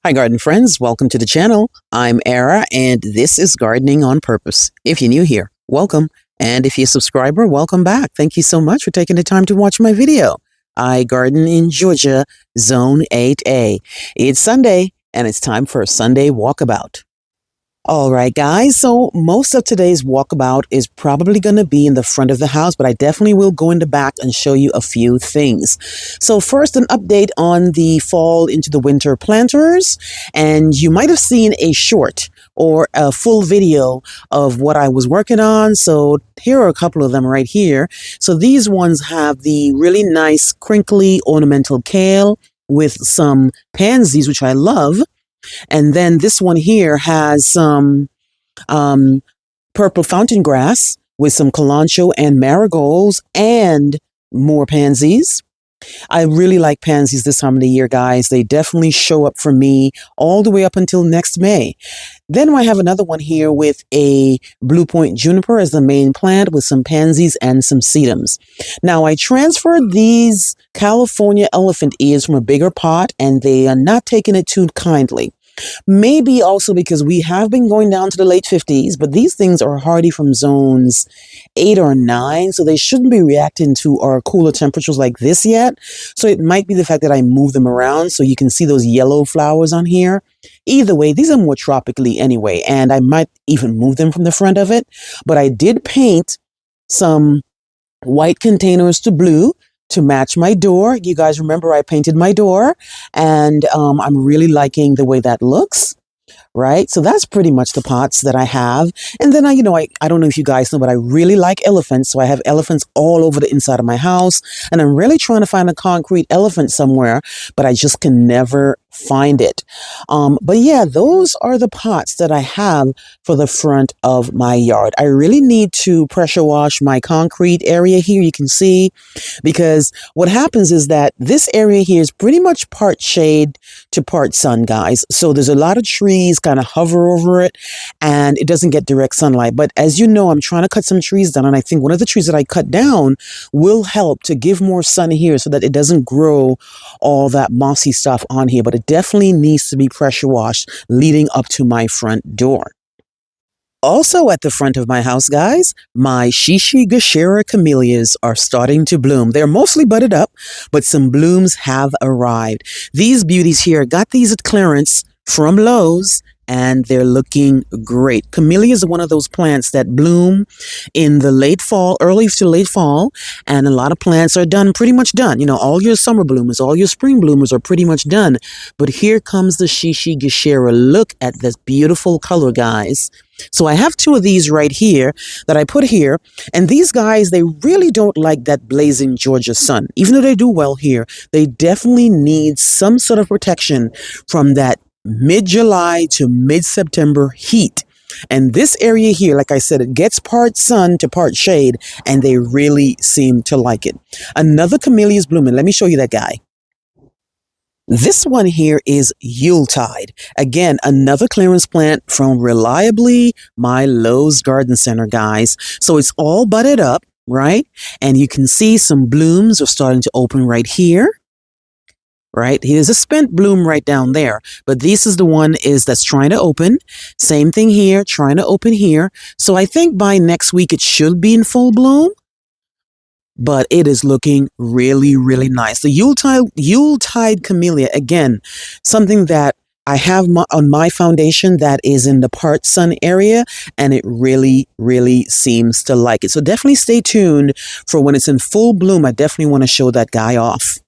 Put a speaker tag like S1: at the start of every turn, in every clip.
S1: Hi, garden friends. Welcome to the channel. I'm Era, and this is Gardening on Purpose. If you're new here, welcome. And if you're a subscriber, welcome back. Thank you so much for taking the time to watch my video. I garden in Georgia, Zone 8A. It's Sunday, and it's time for a Sunday walkabout. All right, guys. So most of today's walkabout is probably going to be in the front of the house, but I definitely will go in the back and show you a few things. So first, an update on the fall into the winter planters. And you might have seen a short or a full video of what I was working on. So here are a couple of them right here. So these ones have the really nice crinkly ornamental kale with some pansies, which I love. And then this one here has some purple fountain grass with some kalanchoe and marigolds and more pansies. I really like pansies this time of the year, guys. They definitely show up for me all the way up until next May. Then I have another one here with a blue point juniper as the main plant with some pansies and some sedums. Now, I transferred these California elephant ears from a bigger pot, and they are not taking it too kindly. Maybe also because we have been going down to the late 50s, but these things are hardy from zones 8 or 9, so they shouldn't be reacting to our cooler temperatures like this yet. So it might be the fact that I move them around so you can see those yellow flowers on here. Either way, these are more tropically anyway, and I might even move them from the front of it. But I did paint some white containers to blue to match my door. You guys remember I painted my door, and I'm really liking the way that looks. Right? So that's pretty much the pots that I have. And then I don't know if you guys know, but I really like elephants. So I have elephants all over the inside of my house. And I'm really trying to find a concrete elephant somewhere, but I just can never find it. But yeah, those are the pots that I have for the front of my yard. I really need to pressure wash my concrete area here. You can see, because what happens is that this area here is pretty much part shade to part sun, guys. So there's a lot of trees kind of hover over it, and it doesn't get direct sunlight. But as you know, I'm trying to cut some trees down, and I think one of the trees that I cut down will help to give more sun here so that it doesn't grow all that mossy stuff on here. But it definitely needs to be pressure washed leading up to my front door. Also at the front of my house, guys, my Shishigashara camellias are starting to bloom. They're mostly budded up, but some blooms have arrived. These beauties here, got these at clearance from Lowe's, and they're looking great. Camellias are one of those plants that bloom in the late fall, early to late fall, and a lot of plants are pretty much done. You know, all your summer bloomers, all your spring bloomers are pretty much done. But here comes the Shishigashara. Look at this beautiful color, guys. So I have 2 of these right here that I put here, and these guys, they really don't like that blazing Georgia sun. Even though they do well here, they definitely need some sort of protection from that mid-July to mid-September heat. And this area here, like I said, it gets part sun to part shade, and they really seem to like it. Another camellia is blooming. Let me show you that guy. This one here is Yuletide. Again, another clearance plant from Reliably, my Lowe's Garden Center, guys. So it's all budded up, right? And you can see some blooms are starting to open right here. Right? Here's a spent bloom right down there, but this is the one that's trying to open. Same thing here, trying to open here. So I think by next week it should be in full bloom, but it is looking really, really nice. The Yuletide camellia, again, something that I have on my foundation that is in the part sun area, and it really, really seems to like it. So definitely stay tuned for when it's in full bloom. I definitely want to show that guy off.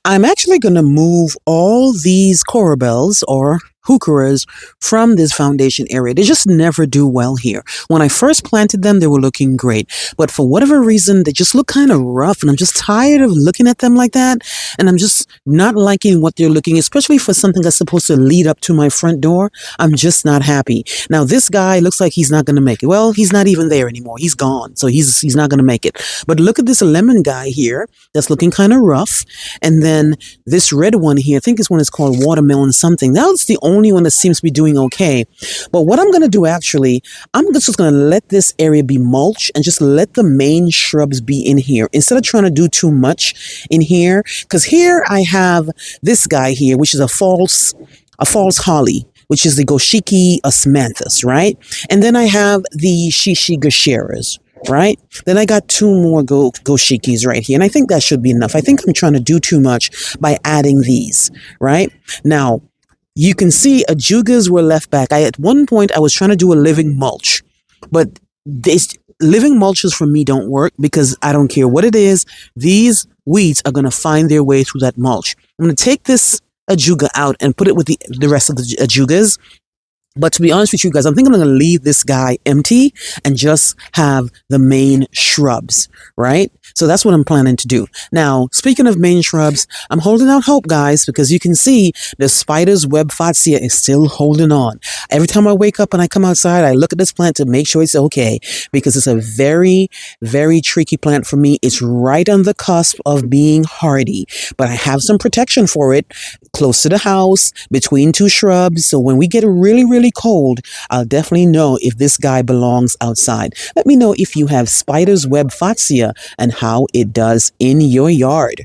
S1: I'm actually going to move all these corabels or heucheras from this foundation area. They just never do well here. When I first planted them, they were looking great, but for whatever reason, they just look kind of rough, and I'm just tired of looking at them like that, and I'm just not liking what they're looking, especially for something that's supposed to lead up to my front door. I'm just not happy. Now, this guy looks like he's not going to make it. Well, he's not even there anymore. He's gone, so he's not going to make it. But look at this lemon guy here that's looking kind of rough, and then this red one here, I think this one is called watermelon something. That was the only only one that seems to be doing okay. But what I'm going to do actually, I'm just going to let this area be mulch and just let the main shrubs be in here instead of trying to do too much in here. Because here I have this guy here, which is a false holly, which is the Goshiki osmanthus, right? And then I have the Shishigosheras, right? Then I got two more Goshikis right here. And I think that should be enough. I think I'm trying to do too much by adding these, right? Now, you can see ajugas were left back. At one point, I was trying to do a living mulch, but this living mulches for me don't work because I don't care what it is. These weeds are going to find their way through that mulch. I'm going to take this ajuga out and put it with the rest of the ajugas. But to be honest with you guys, I think I'm going to leave this guy empty and just have the main shrubs, right? So that's what I'm planning to do. Now, speaking of main shrubs, I'm holding out hope, guys, because you can see the spider's web fatsia is still holding on. Every time I wake up and I come outside, I look at this plant to make sure it's okay, because it's a very, very tricky plant for me. It's right on the cusp of being hardy, but I have some protection for it close to the house between two shrubs. So when we get really, really cold, I'll definitely know if this guy belongs outside. Let me know if you have spider's web fatsia and how it does in your yard.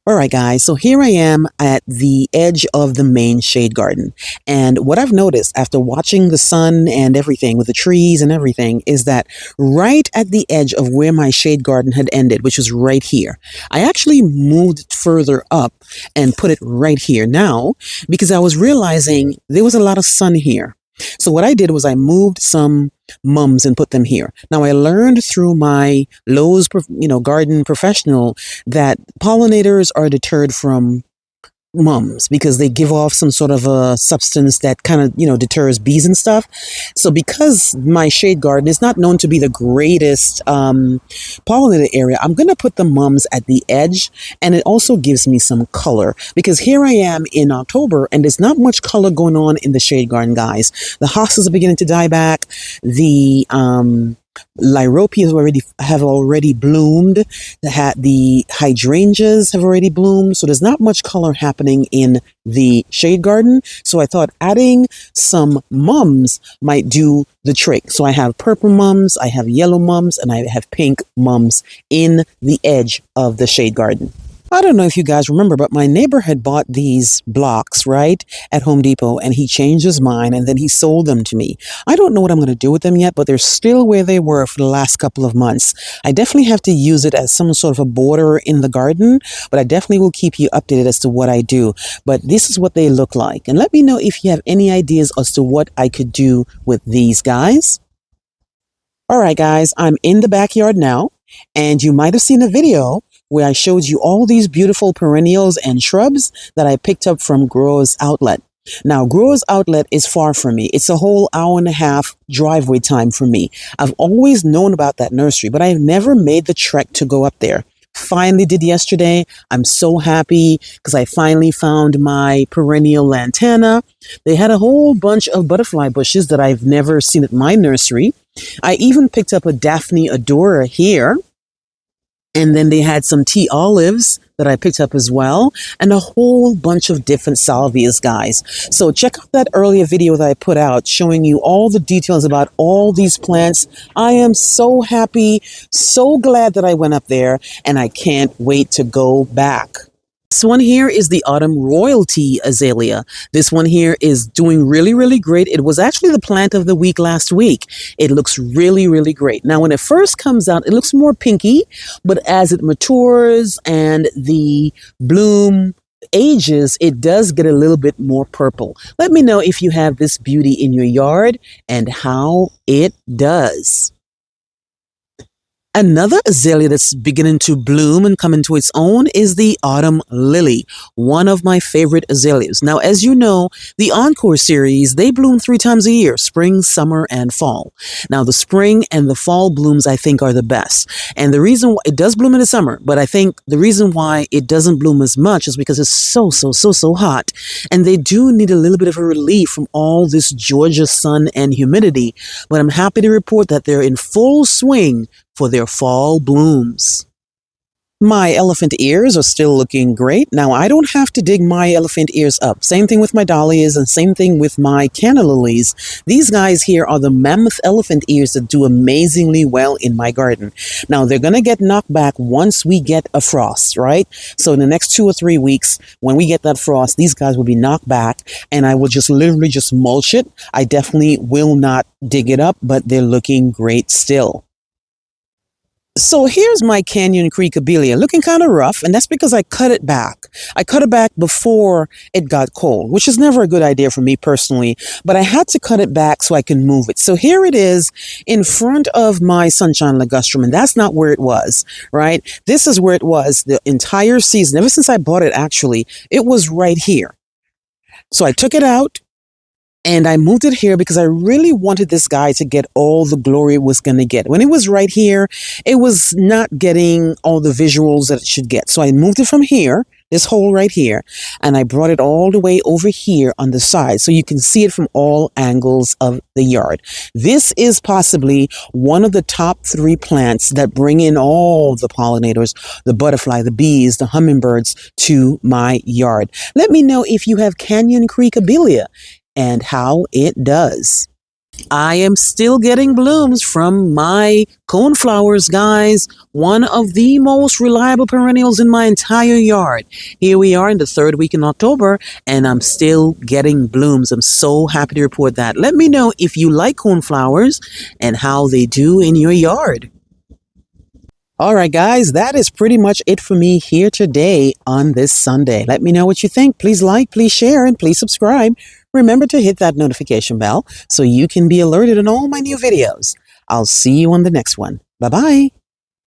S1: All right, guys, so here I am at the edge of the main shade garden. And what I've noticed after watching the sun and everything with the trees and everything is that right at the edge of where my shade garden had ended, which was right here, I actually moved it further up and put it right here now because I was realizing there was a lot of sun here. So what I did was I moved some mums and put them here. Now I learned through my Lowe's, garden professional that pollinators are deterred from mums because they give off some sort of a substance that kind of, deters bees and stuff. So because my shade garden is not known to be the greatest pollinator area, I'm going to put the mums at the edge, and it also gives me some color because here I am in October and there's not much color going on in the shade garden, guys. The hostas are beginning to die back. The Lyropias have already bloomed. The hydrangeas have already bloomed. So there's not much color happening in the shade garden. So I thought adding some mums might do the trick. So I have purple mums, I have yellow mums, and I have pink mums in the edge of the shade garden. I don't know if you guys remember, but my neighbor had bought these blocks, right, at Home Depot, and he changed his mind, and then he sold them to me. I don't know what I'm going to do with them yet, but they're still where they were for the last couple of months. I definitely have to use it as some sort of a border in the garden, but I definitely will keep you updated as to what I do. But this is what they look like, and let me know if you have any ideas as to what I could do with these guys. All right, guys, I'm in the backyard now, and you might have seen a video where I showed you all these beautiful perennials and shrubs that I picked up from Growers Outlet. Now, Growers Outlet is far from me. It's a whole hour and a half driveway time for me. I've always known about that nursery, but I've never made the trek to go up there. Finally did yesterday. I'm so happy because I finally found my perennial lantana. They had a whole bunch of butterfly bushes that I've never seen at my nursery. I even picked up a Daphne Adora here. And then they had some tea olives that I picked up as well, and a whole bunch of different salvias, guys. So check out that earlier video that I put out showing you all the details about all these plants. I am so happy, so glad that I went up there, and I can't wait to go back. This one here is the Autumn Royalty Azalea. This one here is doing really, really great. It was actually the plant of the week last week. It looks really, really great. Now, when it first comes out, it looks more pinky, but as it matures and the bloom ages, it does get a little bit more purple. Let me know if you have this beauty in your yard and how it does. Another azalea that's beginning to bloom and come into its own is the Autumn Lily, one of my favorite azaleas. Now, as you know, the Encore series, they bloom 3 times a year, spring, summer, and fall. Now, the spring and the fall blooms, I think, are the best. And the reason why it does bloom in the summer, but I think the reason why it doesn't bloom as much is because it's so hot. And they do need a little bit of a relief from all this Georgia sun and humidity. But I'm happy to report that they're in full swing for their fall blooms. My elephant ears are still looking great. Now, I don't have to dig my elephant ears up. Same thing with my dahlias and same thing with my canna lilies. These guys here are the mammoth elephant ears that do amazingly well in my garden. Now, they're going to get knocked back once we get a frost, right? So in the next 2 or 3 weeks, when we get that frost, these guys will be knocked back and I will just literally just mulch it. I definitely will not dig it up, but they're looking great still. So here's my Canyon Creek abelia, looking kind of rough, and that's because I cut it back. I cut it back before it got cold, which is never a good idea for me personally, but I had to cut it back so I can move it. So here it is in front of my sunshine ligustrum, and that's not where it was, right? This is where it was the entire season. Ever since I bought it, actually, it was right here. So I took it out. And I moved it here because I really wanted this guy to get all the glory it was going to get. When it was right here, it was not getting all the visuals that it should get. So I moved it from here, this hole right here, and I brought it all the way over here on the side so you can see it from all angles of the yard. This is possibly one of the top 3 plants that bring in all the pollinators, the butterfly, the bees, the hummingbirds to my yard. Let me know if you have Canyon Creek abelia and how it does. I am still getting blooms from my coneflowers, guys. One of the most reliable perennials in my entire yard. Here we are in the 3rd week in October, and I'm still getting blooms. I'm so happy to report that. Let me know if you like coneflowers and how they do in your yard. All right, guys, that is pretty much it for me here today on this Sunday. Let me know what you think. Please like, please share, and please subscribe. Remember to hit that notification bell so you can be alerted on all my new videos. I'll see you on the next one. Bye-bye.